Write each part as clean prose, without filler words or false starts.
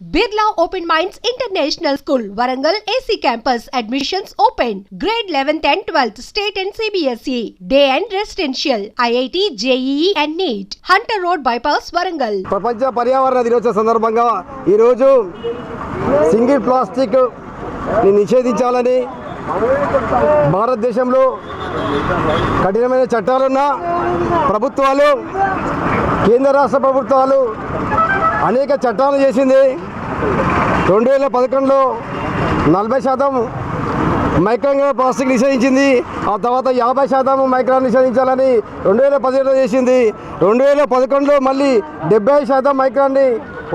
Birla Open Minds International School, Warangal AC Campus. Admissions open. Grade 11th and 12th, State and CBSE. Day and Residential. IIT, JEE and NEET. Hunter Road Bypass, Warangal. ప్రపంచ పర్యావరణ దినోత్సవ సందర్భంగా ఈరోజు single plastic ని నిషేధించాలని భారతదేశంలో కఠినమైన చట్టాలున్న ప్రభుత్వాలు, కేంద్ర రాష్ట్ర ప్రభుత్వాలు అనేక చట్టాలు చేసింది. 2011లో 40% మైక్రాన్ ప్లాస్టిక్ నిషేధించింది. ఆ తర్వాత 50% మైక్రాన్ నిషేధించాలని 2017లో చేసింది. 2011లో మళ్ళీ 70% మైక్రాన్ని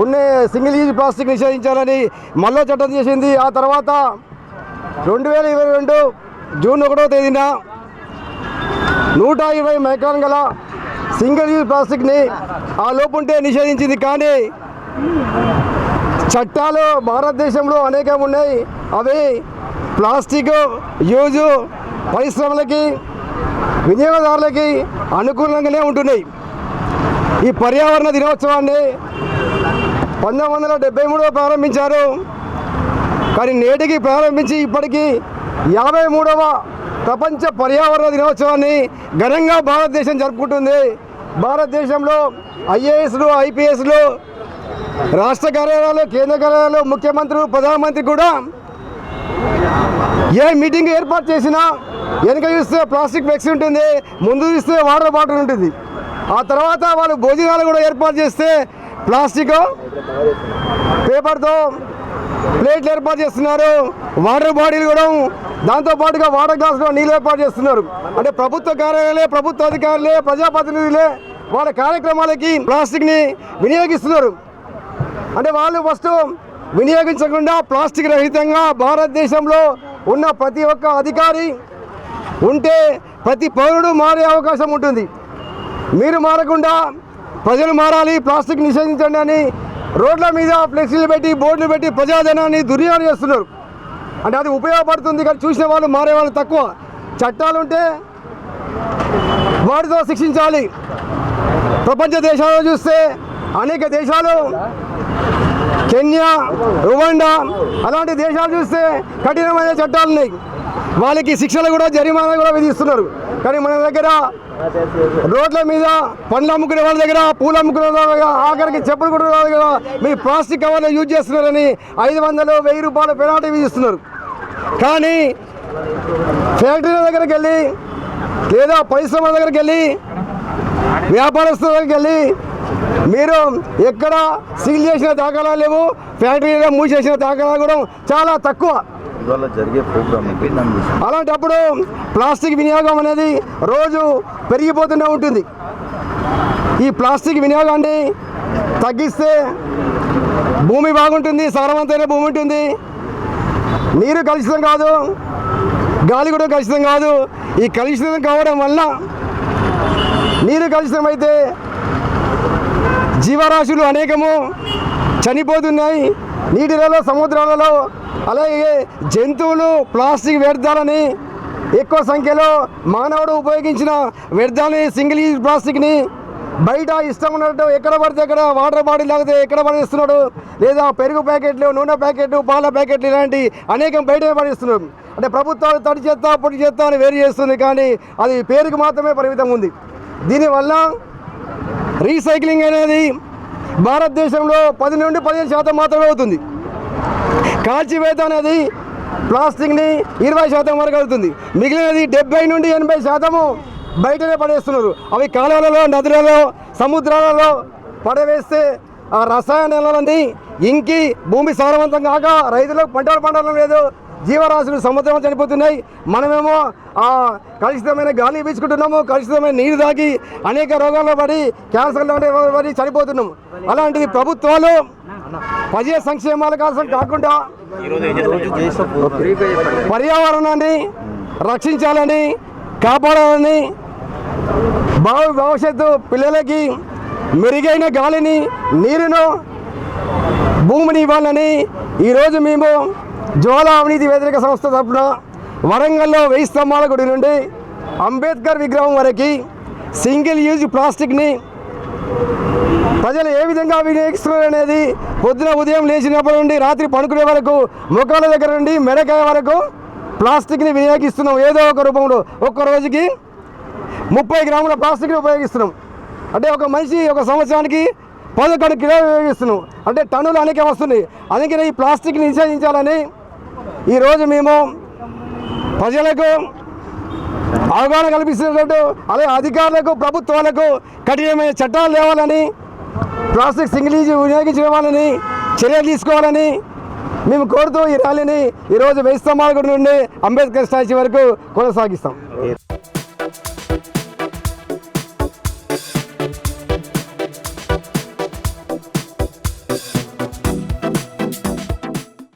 ఉన్న సింగిల్ యూజ్ ప్లాస్టిక్ నిషేధించాలని మళ్ళీ చట్టం చేసింది. ఆ తర్వాత 2022 జూన్ 1వ తేదీన 120 మైక్రాన్ గల సింగిల్ యూజ్ ప్లాస్టిక్ని ఆ లోపుంటే నిషేధించింది. కానీ చట్టాలు భారతదేశంలో అనేకం ఉన్నాయి. అవి ప్లాస్టిక్ యూజు పరిశ్రమలకి, వినియోగదారులకి అనుకూలంగానే ఉంటున్నాయి. ఈ పర్యావరణ దినోత్సవాన్ని 1973లో ప్రారంభించారు. కానీ నేటికి ప్రారంభించి ఇప్పటికీ 53వ ప్రపంచ పర్యావరణ దినోత్సవాన్ని ఘనంగా భారతదేశం జరుపుకుంటుంది. భారతదేశంలో ఐఏఎస్లు, ఐపీఎస్లు, రాష్ట్ర కార్యాలయాలు, కేంద్ర కార్యాలయాలు, ముఖ్యమంత్రులు, ప్రధానమంత్రి కూడా ఏ మీటింగ్ ఏర్పాటు చేసినా వెనుక చూస్తే ప్లాస్టిక్ ఫ్లెక్స్ ఉంటుంది, ముందు చూస్తే వాటర్ బాటిల్ ఉంటుంది. ఆ తర్వాత వాళ్ళు భోజనాలు కూడా ఏర్పాటు చేస్తే ప్లాస్టిక్ పేపర్తో ప్లేట్లు ఏర్పాటు చేస్తున్నారు. వాటర్ బాటిల్ కూడా దాంతోపాటుగా వాటర్ గ్లాసులో నీళ్ళు ఏర్పాటు చేస్తున్నారు. అంటే ప్రభుత్వ కార్యాలయాలే, ప్రభుత్వ అధికారులే, ప్రజాప్రతినిధులే వాళ్ళ కార్యక్రమాలకి ప్లాస్టిక్ని వినియోగిస్తున్నారు. అంటే వాళ్ళు ఫస్ట్ వినియోగించకుండా ప్లాస్టిక్ రహితంగా భారతదేశంలో ఉన్న ప్రతి ఒక్క అధికారి ఉంటే ప్రతి పౌరుడు మారే అవకాశం ఉంటుంది. మీరు మారకుండా ప్రజలు మారాలి, ప్లాస్టిక్ నిషేధించండి అని రోడ్ల మీద ఫ్లెక్సీలు పెట్టి, బోర్డులు పెట్టి ప్రజాధనాన్ని దుర్వినియోగం చేస్తున్నారు. అంటే అది ఉపయోగపడుతుంది కానీ చూసిన వాళ్ళు, మారే వాళ్ళు తక్కువ. చట్టాలు ఉంటే వాటితో శిక్షించాలి. ప్రపంచ దేశాల్లో చూస్తే అనేక దేశాలు, కెన్యా, రువాండా అలాంటి దేశాలు చూస్తే కఠినమైన చట్టాలు ఉన్నాయి. వాళ్ళకి శిక్షలు కూడా, జరిమానా కూడా విధిస్తున్నారు. కానీ మన దగ్గర రోడ్ల మీద పండ్లు అమ్ముకునే వాళ్ళ దగ్గర, పూలు అమ్ముకునే వాళ్ళ దగ్గర, ఆఖరికి చెప్పులు కుట్టే వాళ్ళ దగ్గర మీరు ప్లాస్టిక్ కవర్లు యూజ్ చేస్తున్నారని 500, 1000 రూపాయల పెనాల్టీ విధిస్తున్నారు. కానీ ఫ్యాక్టరీల దగ్గరికి వెళ్ళి లేదా పరిశ్రమల దగ్గరికి వెళ్ళి, వ్యాపారస్తుల దగ్గరికి వెళ్ళి మీరు ఎక్కడ సీల్ చేసిన దాఖలాలు లేవు, ఫ్యాక్టరీగా మూసేసిన దాఖలాలు కూడా చాలా తక్కువ. అలాంటప్పుడు ప్లాస్టిక్ వినియోగం అనేది రోజు పెరిగిపోతూనే ఉంటుంది. ఈ ప్లాస్టిక్ వినియోగాన్ని తగ్గిస్తే భూమి బాగుంటుంది, సారవంతమైన భూమి ఉంటుంది, నీరు కలుషితం కాదు, గాలి కూడా కలుషితం కాదు. ఈ కలుషితం కావడం వల్ల నీరు కలుషితం అయితే జీవరాశులు అనేకము చనిపోతున్నాయి నీటిలలో, సముద్రాలలో. అలాగే జంతువులు ప్లాస్టిక్ వ్యర్థాలని, ఎక్కువ సంఖ్యలో మానవుడు ఉపయోగించిన వ్యర్థాలని, సింగిల్ యూజ్ ప్లాస్టిక్ని బయట ఇష్టం ఉన్నట్టు ఎక్కడ పడితే అక్కడ వాటర్ బాటిల్ తాగితే ఎక్కడ పడేస్తున్నాడు, లేదా పెరుగు ప్యాకెట్లు, నూనె ప్యాకెట్లు, పాల ప్యాకెట్లు ఇలాంటి అనేకం బయట పడేస్తున్నారు. అంటే ప్రభుత్వాలు తడి చేస్తా, పొడి చేస్తా అని వేరు చేస్తుంది. కానీ అది పేరుకు మాత్రమే పరిమితం ఉంది. దీనివల్ల రీసైక్లింగ్ అనేది భారతదేశంలో 10 నుండి 15% మాత్రమే అవుతుంది. కాల్చివేత అనేది ప్లాస్టిక్ని 20% వరకు అవుతుంది. మిగిలినది 70 నుండి 80% బయటనే పడేస్తున్నారు. అవి కాలువలలో, నదులలో, సముద్రాలలో పడవేస్తే ఆ రసాయనాలన్నీ ఇంకి భూమి సారవంతం కాక రైతులకు పంటలు పండడం లేదు, జీవరాశులు సముద్రం చనిపోతున్నాయి. మనమేమో ఆ కలుషితమైన గాలి పీల్చుకుంటున్నాము, కలుషితమైన నీరు తాగి అనేక రోగాల్లో పడి, క్యాన్సర్లో పడి చనిపోతున్నాము. అలాంటిది ప్రభుత్వాలు ప్రజా సంక్షేమాల కోసం కాకుండా పర్యావరణాన్ని రక్షించాలని, కాపాడాలని, భవిష్యత్తు పిల్లలకి మెరుగైన గాలిని, నీరును, భూమిని ఇవ్వాలని ఈరోజు మేము జ్వాల అవినీతి వ్యతిరేక సంస్థ తరఫున వరంగల్లో 1000 స్తంభాల గుడి నుండి అంబేద్కర్ విగ్రహం వరకు సింగిల్ యూజ్ ప్లాస్టిక్ని ప్రజలు ఏ విధంగా వినియోగిస్తున్నారు అనేది పొద్దున ఉదయం లేచినప్పటి నుండి రాత్రి పడుకునే వరకు ముఖాల దగ్గర నుండి మెడకాయ వరకు ప్లాస్టిక్ని వినియోగిస్తున్నాం. ఏదో ఒక రూపంలో ఒక్క రోజుకి 30 గ్రాముల ప్లాస్టిక్ని ఉపయోగిస్తున్నాం. అంటే ఒక మనిషి ఒక సంవత్సరానికి 11 కిలోలు ఉపయోగిస్తున్నాం. అంటే టన్నులు అనేక వస్తున్నాయి. అందుకని ఈ ప్లాస్టిక్ని నిషేధించాలని ఈరోజు మేము ప్రజలకు అవగాహన కల్పిస్తున్నట్టు, అలాగే అధికారులకు ప్రభుత్వాలకు కఠినమైన చట్టాలు లేవాలని, ప్లాస్టిక్ సింగిల్ యూజ్ వినియోగించే వాళ్ళని చర్యలు తీసుకోవాలని మేము కోరుతూ ఈ ర్యాలీని ఈరోజు 1000 స్తంభాల గుడి నుండి అంబేద్కర్ స్టాచ్యూ వరకు కొనసాగిస్తాం.